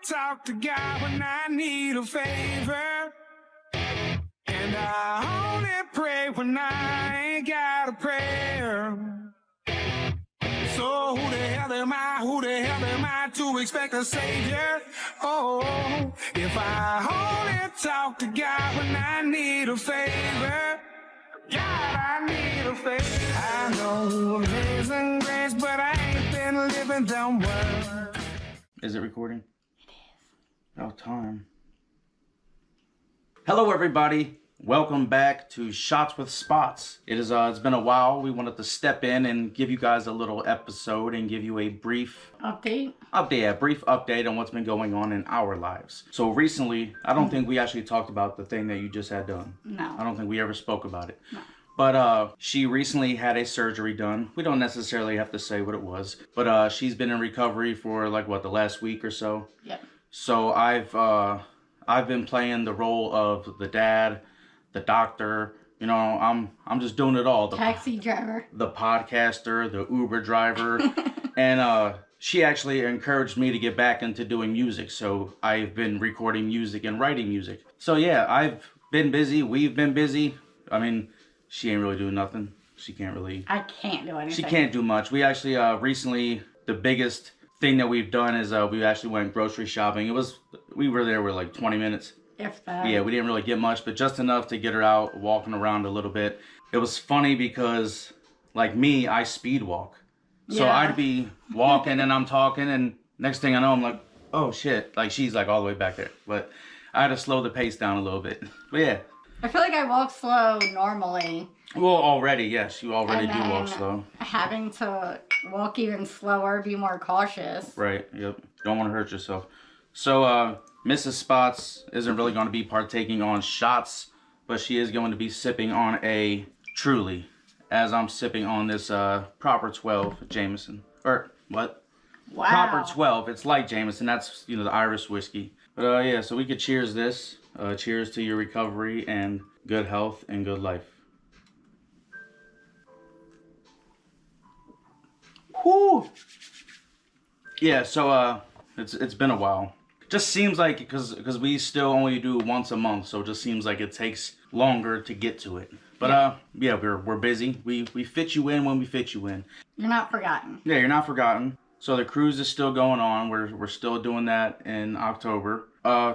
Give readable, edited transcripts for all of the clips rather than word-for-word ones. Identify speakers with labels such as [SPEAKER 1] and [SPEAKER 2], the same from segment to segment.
[SPEAKER 1] talk to God when I need a favor. And I only pray when I ain't got a prayer. So who the hell am I to expect a savior? Oh, if I only talk to God when I need a favor. God, I need a favor. I know amazing grace, but I ain't been living them words.
[SPEAKER 2] Is it recording?
[SPEAKER 3] It is.
[SPEAKER 2] About time. Hello everybody. Welcome back to Shots with Spots. It's been a while. We wanted to step in and give you guys a little episode and give you a brief
[SPEAKER 3] Update
[SPEAKER 2] on what's been going on in our lives. So recently, I don't think we actually talked about the thing that you just had done.
[SPEAKER 3] No.
[SPEAKER 2] I don't think we ever spoke about it.
[SPEAKER 3] No.
[SPEAKER 2] But she recently had a surgery done. We don't necessarily have to say what it was, but she's been in recovery for the last week or so.
[SPEAKER 3] Yep.
[SPEAKER 2] So I've been playing the role of the dad, the doctor, I'm just doing it all. The
[SPEAKER 3] taxi driver.
[SPEAKER 2] The podcaster, the Uber driver. And she actually encouraged me to get back into doing music. So I've been recording music and writing music. So yeah, I've been busy. We've been busy. I mean, she ain't really doing nothing. She can't really...
[SPEAKER 3] I can't do anything.
[SPEAKER 2] She can't do much. We actually, recently, the biggest thing that we've done is we actually went grocery shopping. We were there for like 20 minutes.
[SPEAKER 3] If that.
[SPEAKER 2] Yeah, we didn't really get much, but just enough to get her out walking around a little bit. It was funny because, like me, I speed walk. So
[SPEAKER 3] Yeah.
[SPEAKER 2] I'd be walking and I'm talking, and next thing I know, I'm like, oh shit. Like she's like all the way back there. But I had to slow the pace down a little bit. But yeah.
[SPEAKER 3] I feel like I walk slow normally.
[SPEAKER 2] Well, already, yes. You already do walk slow.
[SPEAKER 3] Having to walk even slower, be more cautious.
[SPEAKER 2] Right, yep. Don't want to hurt yourself. So, Mrs. Spots isn't really going to be partaking on shots, but she is going to be sipping on a Truly, as I'm sipping on this Proper 12 Jameson. Or, what?
[SPEAKER 3] Wow.
[SPEAKER 2] Proper 12. It's like Jameson. That's, the Irish whiskey. But, yeah, so we could cheers this. Cheers to your recovery and good health and good life. Whew! Yeah, so, it's been a while. Just seems like, because we still only do once a month, so it just seems like it takes longer to get to it. But yeah, we're busy. We fit you in when we fit you in.
[SPEAKER 3] You're not forgotten.
[SPEAKER 2] Yeah, you're not forgotten. So the cruise is still going on. We're still doing that in October.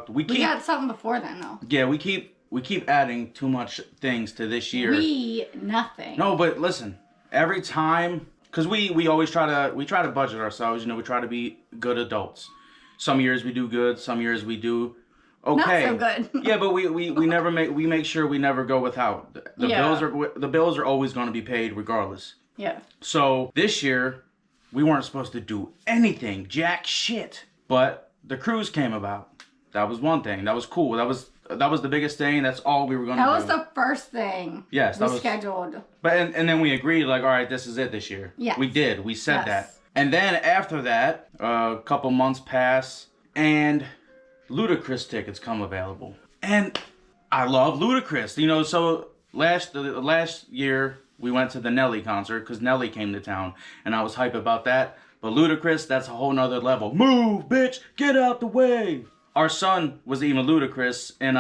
[SPEAKER 2] We
[SPEAKER 3] got something before then though.
[SPEAKER 2] Yeah, we keep adding too much things to this year.
[SPEAKER 3] Nothing.
[SPEAKER 2] No, but listen, every time, because we always try to budget ourselves. We try to be good adults. Some years we do good, some years we do okay.
[SPEAKER 3] Not so good.
[SPEAKER 2] Yeah, but we never make sure we never go without. The bills are always going to be paid regardless.
[SPEAKER 3] Yeah.
[SPEAKER 2] So this year we weren't supposed to do anything, jack shit. But the cruise came about. That was one thing. That was cool. That was the biggest thing. That's all we were going to do.
[SPEAKER 3] That was the first thing.
[SPEAKER 2] Yes, that was
[SPEAKER 3] scheduled.
[SPEAKER 2] But and then we agreed, like, all right, this is it this year.
[SPEAKER 3] Yeah.
[SPEAKER 2] We did. We said
[SPEAKER 3] Yes.
[SPEAKER 2] that. And then after that, a couple months pass, and Ludacris tickets come available. And I love Ludacris. So last year we went to the Nelly concert because Nelly came to town, and I was hype about that. But Ludacris, that's a whole nother level. Move, bitch, get out the way. Our son was even Ludacris in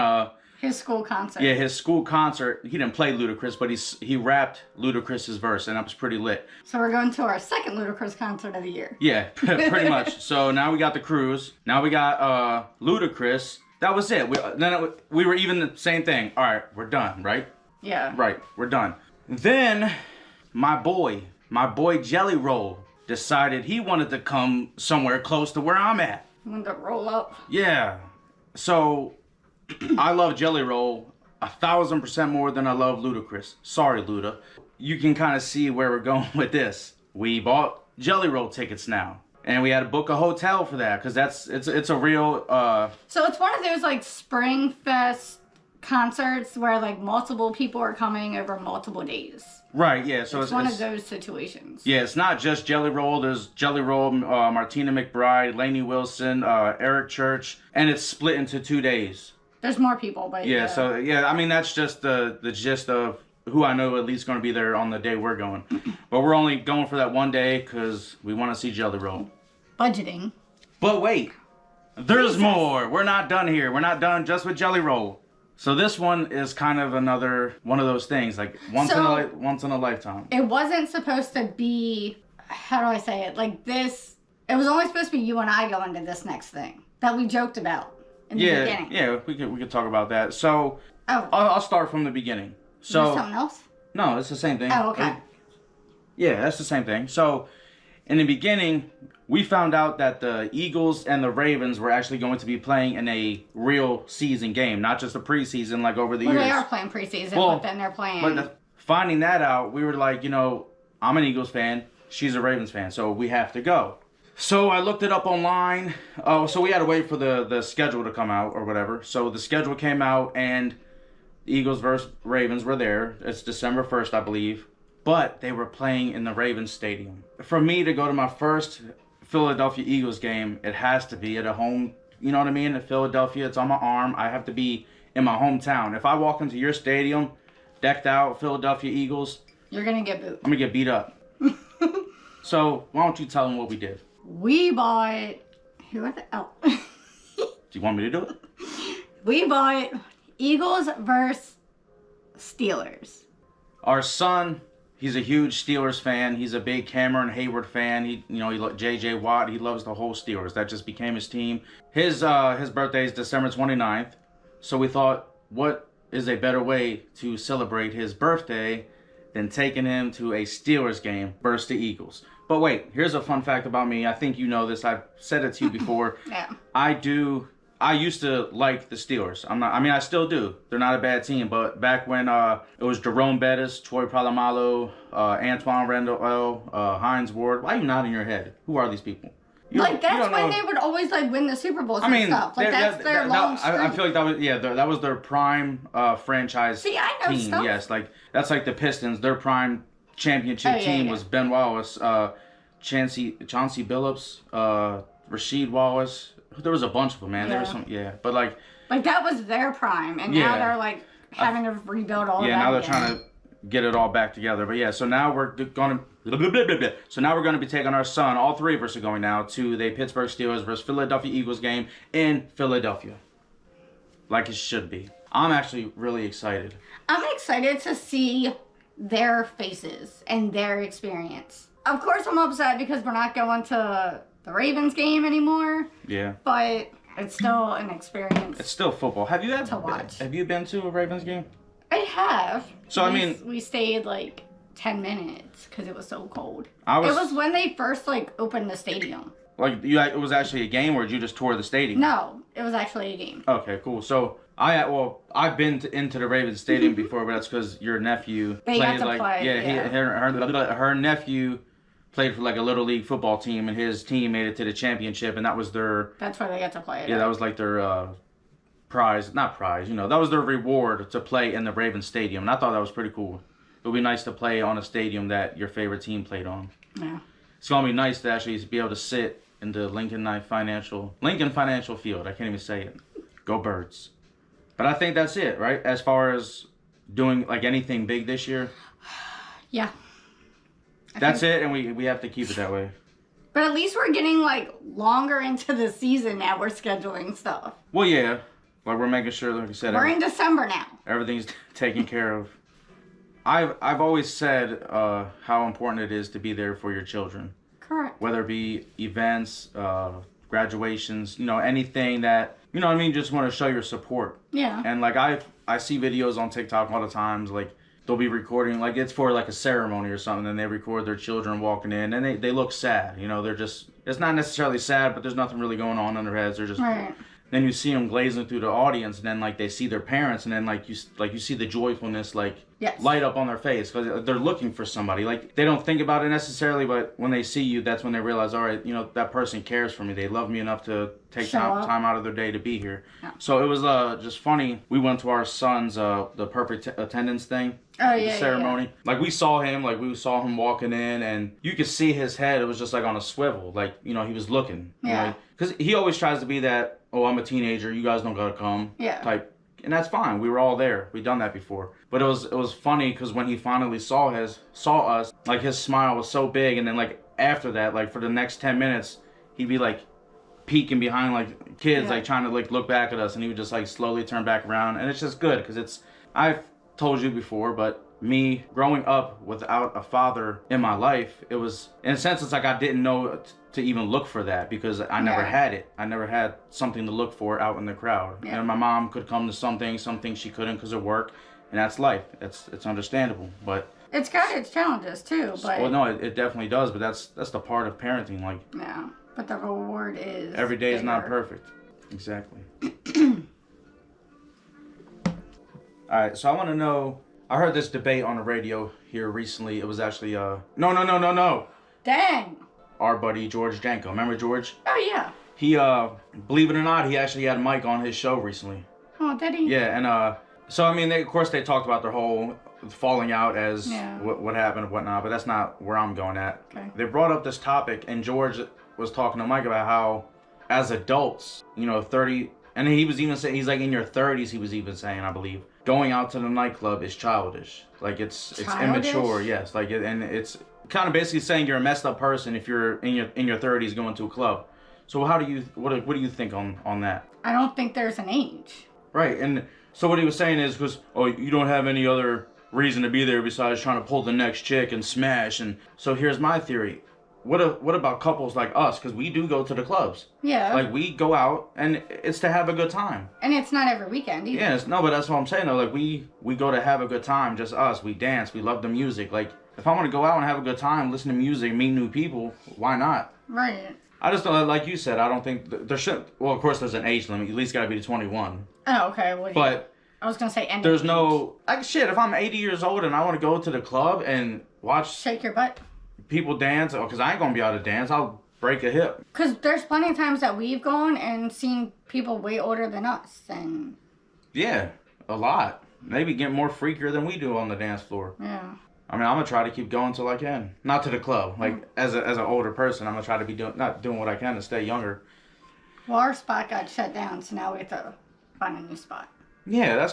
[SPEAKER 3] his school concert.
[SPEAKER 2] Yeah, his school concert. He didn't play Ludacris, but he rapped Ludacris's verse, and that was pretty lit.
[SPEAKER 3] So we're going to our second Ludacris concert of the year.
[SPEAKER 2] Yeah, pretty much. So now we got the cruise. Now we got Ludacris. That was it. We were even the same thing. All right, we're done, right?
[SPEAKER 3] Yeah.
[SPEAKER 2] Right, we're done. Then my boy Jelly Roll decided he wanted to come somewhere close to where I'm at.
[SPEAKER 3] You want to roll up?
[SPEAKER 2] Yeah. So I love Jelly Roll 1,000% more than I love Ludacris. Sorry, Luda. You can kind of see where we're going with this. We bought Jelly Roll tickets now, and we had to book a hotel for that because it's a real.
[SPEAKER 3] So it's one of those like Spring Fest concerts where like multiple people are coming over multiple days.
[SPEAKER 2] Right. Yeah. So
[SPEAKER 3] it's one of those situations.
[SPEAKER 2] Yeah, it's not just Jelly Roll. There's Jelly Roll, Martina McBride, Lainey Wilson, Eric Church, and it's split into 2 days.
[SPEAKER 3] There's more people, but
[SPEAKER 2] yeah. So yeah, I mean that's just the gist of who I know at least going to be there on the day we're going. But we're only going for that one day because we want to see Jelly Roll.
[SPEAKER 3] Budgeting.
[SPEAKER 2] But wait, There's more. We're not done here. We're not done just with Jelly Roll. So this one is kind of another one of those things, like once in a lifetime.
[SPEAKER 3] It wasn't supposed to be, how do I say it? Like this, it was only supposed to be you and I going to this next thing that we joked about in the beginning.
[SPEAKER 2] Yeah, we could talk about that. So
[SPEAKER 3] Oh.
[SPEAKER 2] I'll start from the beginning. So
[SPEAKER 3] There's something else?
[SPEAKER 2] No, it's the same thing.
[SPEAKER 3] Oh, okay.
[SPEAKER 2] Yeah, that's the same thing. So in the beginning, we found out that the Eagles and the Ravens were actually going to be playing in a real season game, not just a preseason like over the years.
[SPEAKER 3] They are playing preseason, but then they're playing.
[SPEAKER 2] But finding that out, we were like, I'm an Eagles fan. She's a Ravens fan, so we have to go. So I looked it up online. So we had to wait for the schedule to come out or whatever. So the schedule came out, and the Eagles versus Ravens were there. It's December 1st, I believe. But they were playing in the Ravens Stadium. For me to go to my first Philadelphia Eagles game, it has to be at a home, you know what I mean? In Philadelphia, it's on my arm. I have to be in my hometown. If I walk into your stadium, decked out Philadelphia Eagles,
[SPEAKER 3] you're going to get booed.
[SPEAKER 2] I'm going to get beat up. So why don't you tell them what we did?
[SPEAKER 3] We bought,
[SPEAKER 2] Do you want me to do it?
[SPEAKER 3] We bought Eagles versus Steelers.
[SPEAKER 2] Our son, he's a huge Steelers fan. He's a big Cameron Hayward fan. He J.J. Watt. He loves the whole Steelers. That just became his team. His birthday is December 29th. So we thought, what is a better way to celebrate his birthday than taking him to a Steelers game versus the Eagles? But wait, here's a fun fact about me. I think you know this. I've said it to you before.
[SPEAKER 3] Yeah.
[SPEAKER 2] I used to like the Steelers. I still do. They're not a bad team. But back when it was Jerome Bettis, Troy Polamalu, Antoine Randall, Hines Ward. Why are you nodding your head? Who are these people?
[SPEAKER 3] That's when they would always win the Super Bowls and stuff. That's their long streak.
[SPEAKER 2] I feel like that was their prime franchise
[SPEAKER 3] See, I know
[SPEAKER 2] team.
[SPEAKER 3] stuff.
[SPEAKER 2] Yes, that's like the Pistons. Their prime championship team was Ben Wallace, Chauncey Billups, Rasheed Wallace. There was a bunch of them, man. There was some, but like
[SPEAKER 3] that was their prime, and now they're having to rebuild all of that.
[SPEAKER 2] Yeah, now they're trying to get it all back together. But yeah, so now we're going to be taking our son. All three of us are going now to the Pittsburgh Steelers versus Philadelphia Eagles game in Philadelphia, like it should be. I'm actually really excited.
[SPEAKER 3] I'm excited to see their faces and their experience. Of course, I'm upset because we're not going to the Ravens game anymore.
[SPEAKER 2] Yeah.
[SPEAKER 3] But it's still an experience.
[SPEAKER 2] It's still football. Have you
[SPEAKER 3] watch.
[SPEAKER 2] Have you been to a Ravens game?
[SPEAKER 3] I have.
[SPEAKER 2] So
[SPEAKER 3] we stayed 10 minutes because it was so cold.
[SPEAKER 2] It
[SPEAKER 3] was when they first opened the stadium.
[SPEAKER 2] It was actually a game, or did you just tour the stadium?
[SPEAKER 3] No, it was actually a game.
[SPEAKER 2] Okay, cool. So I've been into the Ravens Stadium before, but that's because your nephew played her nephew played for a little league football team, and his team made it to the championship, and that was their.
[SPEAKER 3] That's why they got to play it.
[SPEAKER 2] Yeah, that was their prize, not prize. That was their reward to play in the Ravens Stadium, and I thought that was pretty cool. It would be nice to play on a stadium that your favorite team played on.
[SPEAKER 3] Yeah.
[SPEAKER 2] It's gonna be nice to actually be able to sit in the Lincoln Financial Field. I can't even say it. Go Birds. But I think that's it, right? As far as doing anything big this year.
[SPEAKER 3] Yeah.
[SPEAKER 2] That's it, and we have to keep it that way.
[SPEAKER 3] But at least we're getting longer into the season now. We're scheduling stuff.
[SPEAKER 2] Well, yeah. We're making sure, like you said,
[SPEAKER 3] we're in December now.
[SPEAKER 2] Everything's taken care of. I've always said how important it is to be there for your children.
[SPEAKER 3] Correct.
[SPEAKER 2] Whether it be events, graduations, anything that just want to show your support.
[SPEAKER 3] Yeah.
[SPEAKER 2] And I see videos on TikTok all the times, they'll be recording, it's for a ceremony or something, and they record their children walking in, and they look sad. They're just, it's not necessarily sad, but there's nothing really going on in their heads. They're just,
[SPEAKER 3] right.
[SPEAKER 2] Then you see them glazing through the audience, and then they see their parents, and then you see the joyfulness
[SPEAKER 3] yes.
[SPEAKER 2] light up on their face because they're looking for somebody. They don't think about it necessarily, but when they see you, that's when they realize, all right, that person cares for me. They love me enough to take time out of their day to be here. Yeah. So it was just funny. We went to our son's the perfect attendance thing.
[SPEAKER 3] Oh yeah.
[SPEAKER 2] The ceremony.
[SPEAKER 3] Yeah.
[SPEAKER 2] We saw him walking in, and you could see his head. It was just on a swivel. He was looking.
[SPEAKER 3] Yeah.
[SPEAKER 2] Because he always tries to be that. Oh, I'm a teenager. You guys don't gotta come.
[SPEAKER 3] Yeah.
[SPEAKER 2] Type. And that's fine. We were all there. We'd done that before. But it was funny because when he finally saw us, his smile was so big, and then after that, for the next 10 minutes, he'd be peeking behind like kids,
[SPEAKER 3] Yeah.
[SPEAKER 2] like trying to like look back at us, and he would just like slowly turn back around, and it's just good because it's I've told you before, but me growing up without a father in my life, it was in a sense it's like I didn't know to even look for that because I never had it. I never had something to look for out in the crowd.
[SPEAKER 3] Yeah.
[SPEAKER 2] And my mom could come to some things she couldn't because of work, and that's life. It's understandable, but
[SPEAKER 3] it's got its challenges too. But
[SPEAKER 2] well, no, it definitely does. But that's the part of parenting. Like
[SPEAKER 3] yeah, but the reward is
[SPEAKER 2] every day is not
[SPEAKER 3] bigger.
[SPEAKER 2] perfect. Exactly. All right, so I want to know. I heard this debate on the radio here recently. It was actually no.
[SPEAKER 3] Dang.
[SPEAKER 2] Our buddy George Janko. Remember George?
[SPEAKER 3] Oh yeah.
[SPEAKER 2] He believe it or not, he actually had Mike on his show recently.
[SPEAKER 3] Oh, did he?
[SPEAKER 2] Yeah, and so I mean, they, of course they talked about their whole falling out as
[SPEAKER 3] Yeah.
[SPEAKER 2] what happened and whatnot, but that's not where I'm going at.
[SPEAKER 3] Okay.
[SPEAKER 2] They brought up this topic, and George was talking to Mike about how, as adults, 30, and he was even saying he's like in your 30s. He was even saying, I believe, going out to the nightclub is childish. Like it's immature. Yes, like and it's kind of basically saying you're a messed up person if you're in your 30s going to a club. So how do you what do you think on that?
[SPEAKER 3] I don't think there's an age.
[SPEAKER 2] Right, and so what he was saying is because you don't have any other reason to be there besides trying to pull the next chick and smash. And so here's my theory. What about couples like us? Because we do go to the clubs.
[SPEAKER 3] Yeah.
[SPEAKER 2] Like we go out and it's to have a good time.
[SPEAKER 3] And it's not every weekend either.
[SPEAKER 2] Yeah, no, but that's what I'm saying though. Like we go to have a good time, just us. We dance. We love the music. Like if I want to go out and have a good time, listen to music, meet new people, why not?
[SPEAKER 3] Right.
[SPEAKER 2] I just don't, like you said, I don't think there should. Well, of course, there's an age limit. You at least got to be 21.
[SPEAKER 3] Oh, okay. Well,
[SPEAKER 2] But
[SPEAKER 3] I was gonna say any.
[SPEAKER 2] there's
[SPEAKER 3] age.
[SPEAKER 2] no like shit. If I'm 80 years old and I want to go to the club and watch
[SPEAKER 3] Shake your butt.
[SPEAKER 2] people dance, because I ain't gonna be able to dance, I'll break a hip.
[SPEAKER 3] Because there's plenty of times that we've gone and seen people way older than us, and
[SPEAKER 2] Yeah, a lot. Maybe get more freakier than we do on the dance floor.
[SPEAKER 3] yeah.
[SPEAKER 2] I mean, I'm gonna try to keep going till I can. Not to the club. Like as an older person, I'm gonna try to be doing what I can to stay younger.
[SPEAKER 3] Well, our spot got shut down, so now we have to find a new spot.
[SPEAKER 2] Yeah, that was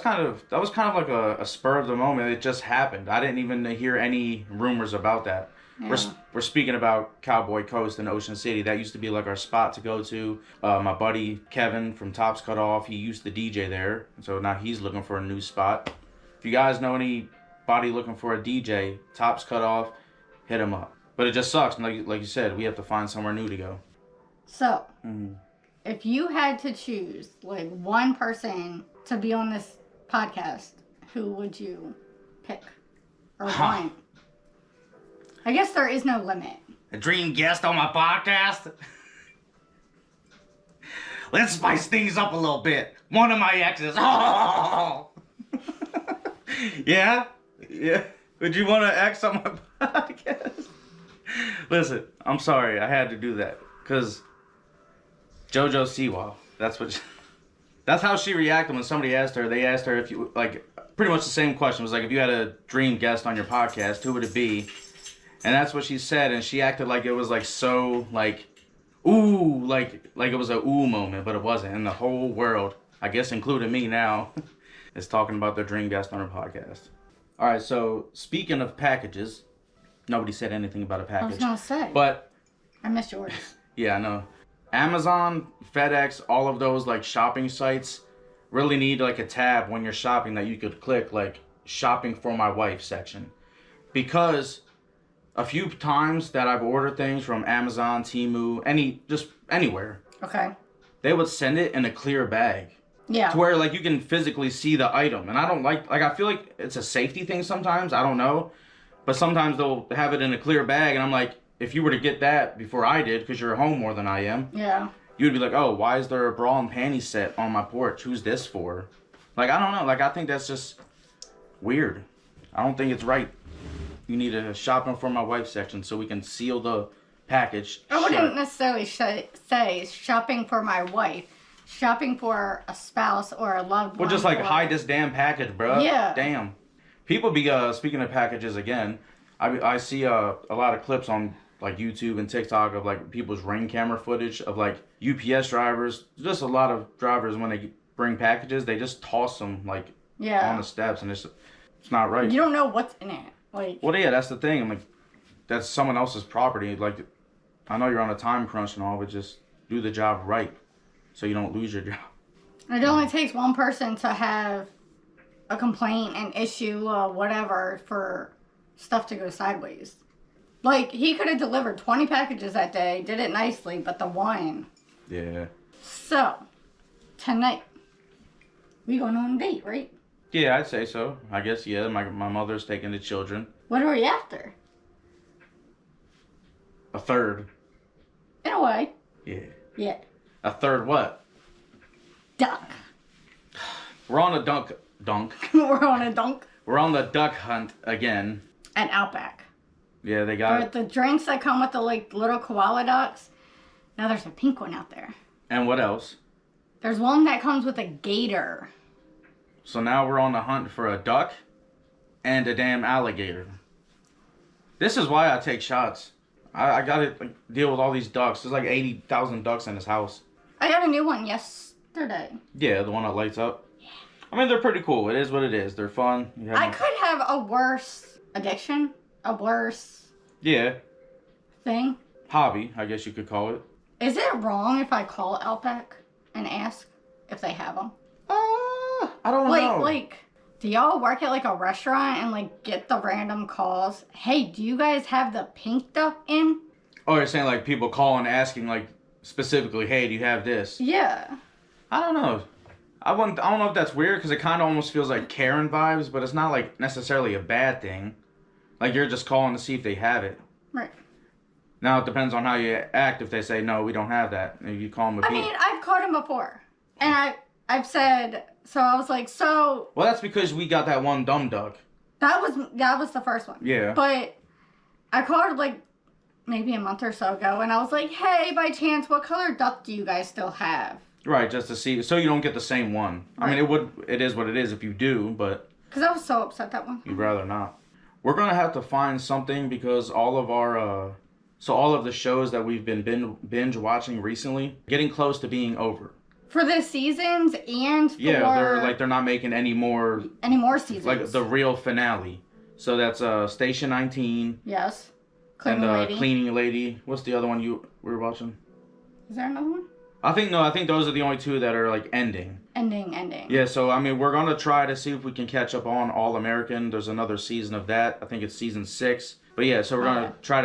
[SPEAKER 2] kind of like a spur of the moment. It just happened. I didn't even hear any rumors about that.
[SPEAKER 3] Yeah.
[SPEAKER 2] We're speaking about Cowboy Coast in Ocean City. That used to be like our spot to go to. My buddy Kevin from Tops Cut Off, he used to DJ there, so now he's looking for a new spot. If you guys know anybody looking for a DJ, Tops Cut Off, hit him up. But it just sucks. Like you said, we have to find somewhere new to go.
[SPEAKER 3] So, if you had to choose like one person to be on this podcast, who would you pick or want? I guess there is no limit.
[SPEAKER 2] A dream guest on my podcast? Let's spice things up a little bit. One of my exes. Oh! Yeah? Would you want to ex on my podcast? Listen, I'm sorry. I had to do that. Because JoJo Siwa, that's how she reacted when somebody asked her. They asked her if you, like, pretty much the same question. It was like, if you had a dream guest on your podcast, who would it be? And that's what she said, and she acted like it was like so like, ooh, like it was a ooh moment, but it wasn't. And the whole world, I guess including me now, is talking about their dream guest on her podcast. All right, so speaking of packages, nobody said anything about a package.
[SPEAKER 3] I was gonna say,
[SPEAKER 2] but
[SPEAKER 3] I missed yours.
[SPEAKER 2] yeah, I know. Amazon, FedEx, all of those like shopping sites really need like a tab when you're shopping that you could click like shopping for my wife section, because a few times that I've ordered things from Amazon, Temu, anywhere,
[SPEAKER 3] Okay.
[SPEAKER 2] they would send it in a clear bag.
[SPEAKER 3] Yeah.
[SPEAKER 2] To where like you can physically see the item. And I don't like I feel like it's a safety thing sometimes, I don't know. But sometimes they'll have it in a clear bag and I'm like, if you were to get that before I did, because you're home more than I am,
[SPEAKER 3] Yeah.
[SPEAKER 2] you'd be like, oh, why is there a bra and panty set on my porch? Who's this for? Like, I don't know. Like, I think that's just weird. I don't think it's right. You need a shopping for my wife section so we can seal the package.
[SPEAKER 3] I wouldn't
[SPEAKER 2] shut.
[SPEAKER 3] necessarily say shopping for my wife. Shopping for a spouse or a loved one.
[SPEAKER 2] Well, just like
[SPEAKER 3] or-
[SPEAKER 2] hide this damn package, bro.
[SPEAKER 3] Yeah.
[SPEAKER 2] Damn. People be speaking of packages again. I see a lot of clips on like YouTube and TikTok of like people's Ring camera footage of like UPS drivers. Just a lot of drivers when they bring packages, they just toss them like
[SPEAKER 3] Yeah.
[SPEAKER 2] on the steps, and it's not right.
[SPEAKER 3] You don't know what's in it. Like.
[SPEAKER 2] Well, yeah, that's the thing. I'm like, that's someone else's property. Like, I know you're on a time crunch and all, but just do the job right, so you don't lose your job.
[SPEAKER 3] It only takes one person to have a complaint, an issue, whatever, for stuff to go sideways. Like, he could have delivered 20 packages that day, did it nicely, but the one.
[SPEAKER 2] Yeah.
[SPEAKER 3] So, tonight, we going on a date, right?
[SPEAKER 2] Yeah, I'd say so. I guess, yeah, my mother's taking the children.
[SPEAKER 3] What are we after?
[SPEAKER 2] A third.
[SPEAKER 3] In a way.
[SPEAKER 2] Yeah.
[SPEAKER 3] Yeah.
[SPEAKER 2] A third what?
[SPEAKER 3] Duck.
[SPEAKER 2] We're on a dunk.
[SPEAKER 3] We're on a dunk.
[SPEAKER 2] We're on the duck hunt again.
[SPEAKER 3] At Outback.
[SPEAKER 2] Yeah, they got
[SPEAKER 3] With the drinks that come with the, like, little koala ducks. Now there's a pink one out there.
[SPEAKER 2] And what else?
[SPEAKER 3] There's one that comes with a gator.
[SPEAKER 2] So now we're on the hunt for a duck and a damn alligator. This is why I take shots. I gotta deal with all these ducks. There's like 80,000 ducks in this house.
[SPEAKER 3] I got a new one yesterday.
[SPEAKER 2] Yeah, the one that lights up. Yeah. I mean, they're pretty cool. It is what it is. They're fun.
[SPEAKER 3] I could have a worse addiction. A worse thing.
[SPEAKER 2] Hobby, I guess you could call it.
[SPEAKER 3] Is it wrong if I call Outback and ask if they have them?
[SPEAKER 2] I don't know.
[SPEAKER 3] Like, do y'all work at like a restaurant and like get the random calls? Hey, do you guys have the pink duck in?
[SPEAKER 2] Oh, you're saying like people calling asking like specifically, hey, do you have this?
[SPEAKER 3] Yeah.
[SPEAKER 2] I don't know. I don't know if that's weird because it kind of almost feels like Karen vibes, but it's not like necessarily a bad thing. Like you're just calling to see if they have it.
[SPEAKER 3] Right.
[SPEAKER 2] Now it depends on how you act. If they say no, we don't have that, and you call them a
[SPEAKER 3] I mean, I've called him before, and I've said, so I was like, so.
[SPEAKER 2] Well, that's because we got that one dumb duck.
[SPEAKER 3] That was the first one.
[SPEAKER 2] Yeah.
[SPEAKER 3] But I called like maybe a month or so ago, and I was like, hey, by chance, what color duck do you guys still have?
[SPEAKER 2] Right, just to see, so you don't get the same one. Right. I mean, it is what it is if you do, but.
[SPEAKER 3] Because I was so upset that one.
[SPEAKER 2] You'd rather not. We're gonna have to find something because all of our, all of the shows that we've been binge watching recently, getting close to being over.
[SPEAKER 3] For the seasons and for...
[SPEAKER 2] Yeah, they're not making any more
[SPEAKER 3] seasons.
[SPEAKER 2] Like the real finale. So that's Station 19.
[SPEAKER 3] Yes. Cleaning Lady.
[SPEAKER 2] Cleaning Lady. What's the other one we were watching?
[SPEAKER 3] Is there another one?
[SPEAKER 2] I think those are the only two that are like ending.
[SPEAKER 3] Ending.
[SPEAKER 2] Yeah, so I mean we're gonna try to see if we can catch up on All American. There's another season of that. I think it's season 6. But yeah, so we're gonna try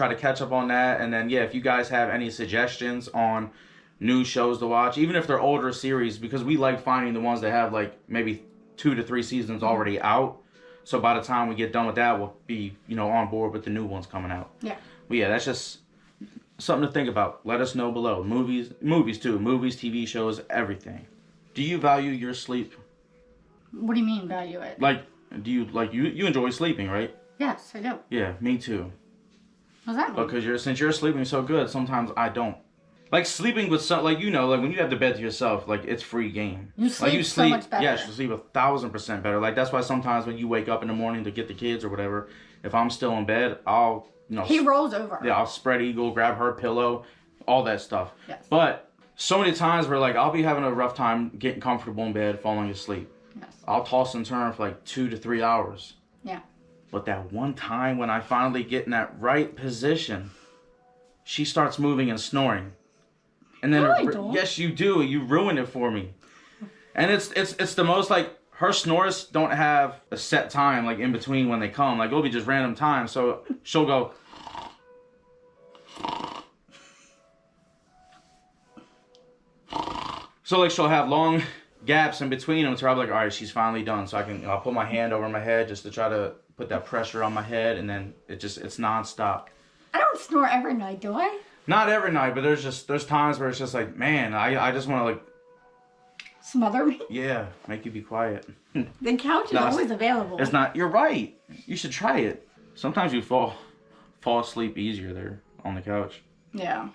[SPEAKER 2] to catch up on that, and then yeah, if you guys have any suggestions on new shows to watch, even if they're older series, because we like finding the ones that have like maybe 2 to 3 seasons already out. So by the time we get done with that, we'll be on board with the new ones coming out.
[SPEAKER 3] Yeah.
[SPEAKER 2] But yeah, that's just something to think about. Let us know below. Movies too. Movies, TV shows, everything. Do you value your sleep?
[SPEAKER 3] What do you mean value it?
[SPEAKER 2] Like, do you you enjoy sleeping, right?
[SPEAKER 3] Yes, I do.
[SPEAKER 2] Yeah, me too.
[SPEAKER 3] What's that mean?
[SPEAKER 2] Because since you're sleeping so good, sometimes I don't. Like sleeping with like when you have the bed to yourself, like it's free game.
[SPEAKER 3] You sleep so much better.
[SPEAKER 2] Yes, you sleep 1,000% better. Like that's why sometimes when you wake up in the morning to get the kids or whatever, if I'm still in bed, I'll
[SPEAKER 3] he rolls over.
[SPEAKER 2] Yeah, I'll spread eagle, grab her pillow, all that stuff.
[SPEAKER 3] Yes.
[SPEAKER 2] But so many times where like I'll be having a rough time getting comfortable in bed, falling asleep.
[SPEAKER 3] Yes.
[SPEAKER 2] I'll toss and turn for like 2 to 3 hours.
[SPEAKER 3] Yeah.
[SPEAKER 2] But that one time when I finally get in that right position, she starts moving and snoring. And then
[SPEAKER 3] No, I don't.
[SPEAKER 2] Yes, you do. You ruin it for me. And it's the most like her snores don't have a set time like in between when they come. Like it'll be just random times. So she'll go. So like she'll have long gaps in between them. So I'll be like, all right, she's finally done. So I'll put my hand over my head just to try to put that pressure on my head, and then it's nonstop.
[SPEAKER 3] I don't snore every night, do I?
[SPEAKER 2] Not every night, but there's times where it's just like, man, I just want to like
[SPEAKER 3] smother me.
[SPEAKER 2] Yeah, make you be quiet.
[SPEAKER 3] The couch is always available.
[SPEAKER 2] It's not. You're right. You should try it. Sometimes you fall asleep easier there on the couch.
[SPEAKER 3] Yeah.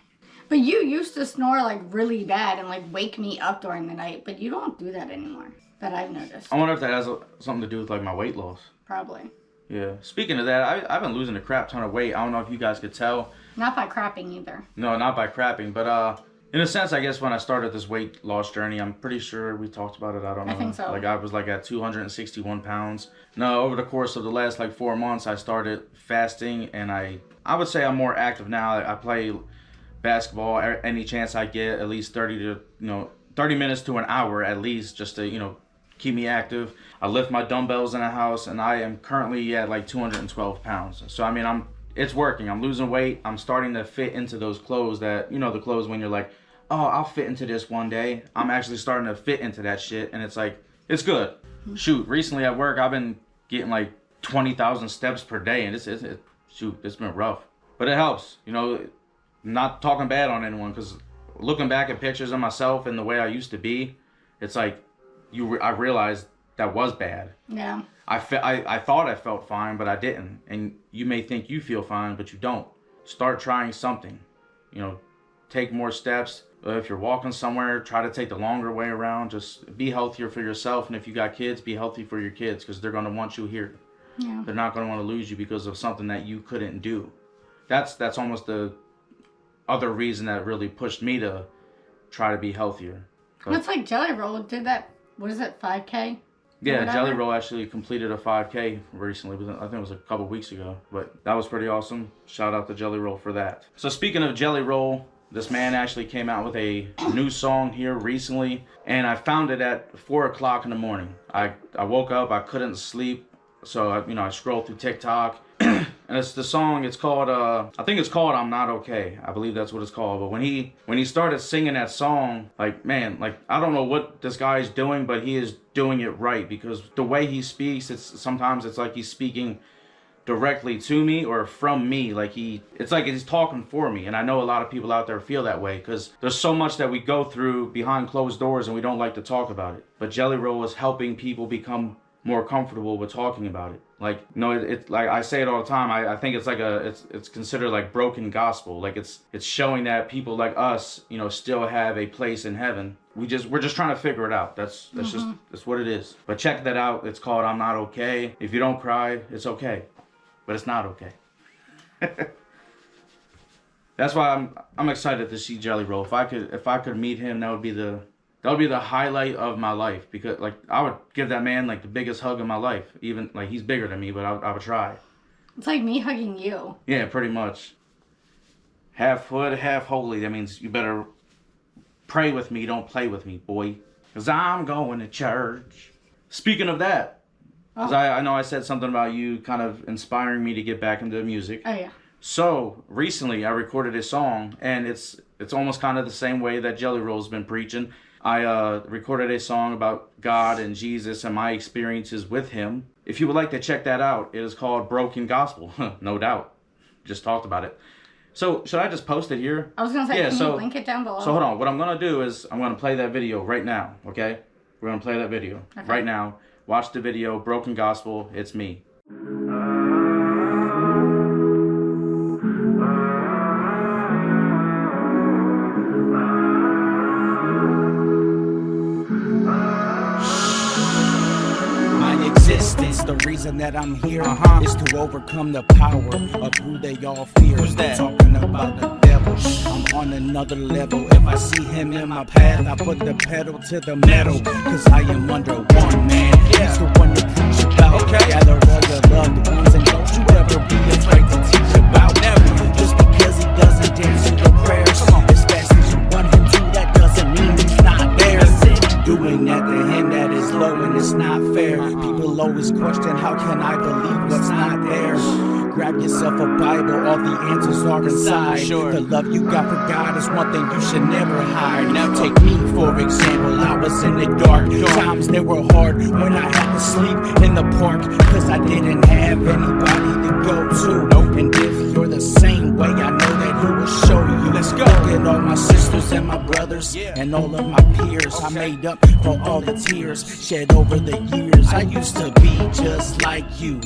[SPEAKER 3] But you used to snore like really bad and like wake me up during the night, but you don't do that anymore. That I've noticed.
[SPEAKER 2] I wonder if that has something to do with like my weight loss.
[SPEAKER 3] Probably.
[SPEAKER 2] Yeah. Speaking of that, I've been losing a crap ton of weight. I don't know if you guys could tell.
[SPEAKER 3] Not by crapping either.
[SPEAKER 2] No, not by crapping, but in a sense, I guess when I started this weight loss journey, I'm pretty sure we talked about it. I don't know.
[SPEAKER 3] I think so.
[SPEAKER 2] Like I was like at 261 pounds. No, over the course of the last like 4 months, I started fasting, and I would say I'm more active now. I play basketball any chance I get, at least 30 minutes to an hour at least, just to, keep me active. I lift my dumbbells in the house, and I am currently at like 212 pounds. So, I mean, it's working. I'm losing weight. I'm starting to fit into those clothes that, the clothes when you're like, oh, I'll fit into this one day. I'm actually starting to fit into that shit, and it's like, it's good. Shoot, recently at work, I've been getting like 20,000 steps per day, and it's been rough. But it helps, not talking bad on anyone, because looking back at pictures of myself and the way I used to be, it's like, I realized that was bad.
[SPEAKER 3] Yeah.
[SPEAKER 2] I thought I felt fine, but I didn't. And you may think you feel fine, but you don't. Start trying something. Take more steps. If you're walking somewhere, try to take the longer way around. Just be healthier for yourself. And if you got kids, be healthy for your kids, because they're going to want you here.
[SPEAKER 3] Yeah.
[SPEAKER 2] They're not going to want to lose you because of something that you couldn't do. That's almost the other reason that really pushed me to try to be healthier.
[SPEAKER 3] It's like Jelly Roll did that. What is it, 5K?
[SPEAKER 2] Yeah, Jelly Roll actually completed a 5K recently. I think it was a couple weeks ago. But that was pretty awesome. Shout out to Jelly Roll for that. So speaking of Jelly Roll, this man actually came out with a new song here recently. And I found it at 4 o'clock in the morning. I woke up, I couldn't sleep. So, I scrolled through TikTok. And it's the song, it's called, I think it's called I'm Not Okay. I believe that's what it's called. But when he started singing that song, like, man, like, I don't know what this guy's doing, but he is doing it right. Because the way he speaks, sometimes it's like he's speaking directly to me or from me. Like it's like he's talking for me. And I know a lot of people out there feel that way, because there's so much that we go through behind closed doors and we don't like to talk about it. But Jelly Roll is helping people become more comfortable with talking about it. Like, it's like I say it all the time. I think it's like it's considered like broken gospel. Like it's showing that people like us, still have a place in heaven. We're just trying to figure it out. That's what it is. But check that out. It's called I'm Not Okay. If you don't cry, it's okay, but it's not okay. That's why I'm excited to see Jelly Roll. If I could meet him, that would be the highlight of my life, because like I would give that man like the biggest hug of my life. Even like he's bigger than me, but I would try.
[SPEAKER 3] It's like me hugging you.
[SPEAKER 2] Yeah, pretty much. Half hood, half holy. That means you better pray with me, don't play with me, boy. Because I'm going to church. Speaking of that, because I know I said something about you kind of inspiring me to get back into music.
[SPEAKER 3] Oh, yeah.
[SPEAKER 2] So recently I recorded a song, and it's almost kind of the same way that Jelly Roll's been preaching. I recorded a song about God and Jesus and my experiences with him. If you would like to check that out, it is called Broken Gospel. No doubt. Just talked about it. So, should I just post it here?
[SPEAKER 3] I was going to say, can you link it down below?
[SPEAKER 2] So, hold on. What I'm going to do is I'm going to play that video right now, okay? We're going to play that video right now. Watch the video, Broken Gospel. It's me.
[SPEAKER 1] The reason that I'm here is to overcome the power of who they all fear.
[SPEAKER 2] Who's that?
[SPEAKER 1] Talking about the devil. I'm on another level. If I see him in my path, I put the pedal to the metal. Cause I am under one man. He's the one to preach about. Gather all your loved ones and don't you ever be afraid to teach about. Never. Just because he doesn't dance to your prayers as fast as you want him to, that doesn't mean he's not there. Doing that to him, that is low and it's not fair. People always question, how can I believe what's not there? Grab yourself a Bible, all the answers are inside. The love you got for God is one thing you should never hide. Now take me for example, I was in the dark. Times they were hard when I had to sleep in the park, cause I didn't have anybody to go to. And if you're the same way, I know that he will show you. Let's go. Look at all my sisters and my brothers and all of my peers. I made up for all the tears shed over the years. I used to be just like you,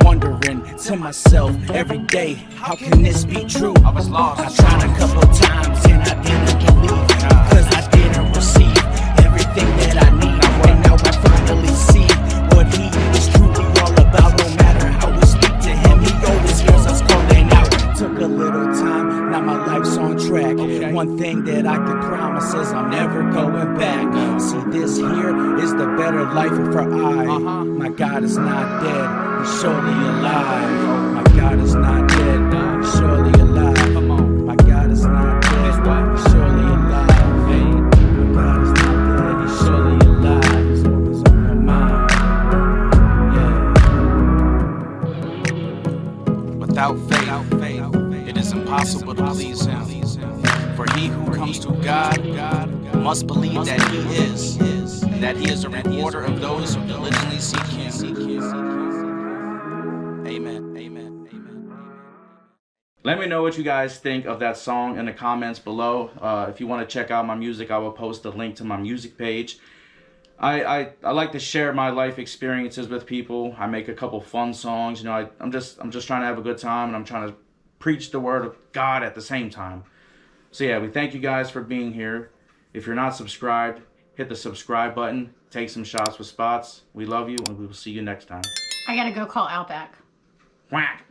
[SPEAKER 1] wondering to myself every day, how can this be true? I was lost. I tried a couple times and I didn't believe, cause I didn't receive everything that I need. And now I finally see what he is truly all about. No matter how we speak to him, he always hears us calling out. Took a little time, now my life's on track. One thing that I can promise is I'm never going back. See, this here is the better life for I. My God is not dead, he's surely alive. My God is not dead, he's surely alive. My God is not dead.
[SPEAKER 2] He who comes to God must believe that He is, and that He is a rewarder of those who diligently seek Him. Amen. Amen. Amen. Let me know what you guys think of that song in the comments below. If you want to check out my music, I will post a link to my music page. I like to share my life experiences with people. I make a couple fun songs. You know, I'm just trying to have a good time, and I'm trying to preach the word of God at the same time. So yeah, we thank you guys for being here. If you're not subscribed, hit the subscribe button. Take some shots with spots. We love you, and we will see you next time.
[SPEAKER 3] I gotta go call Outback.
[SPEAKER 2] Whack.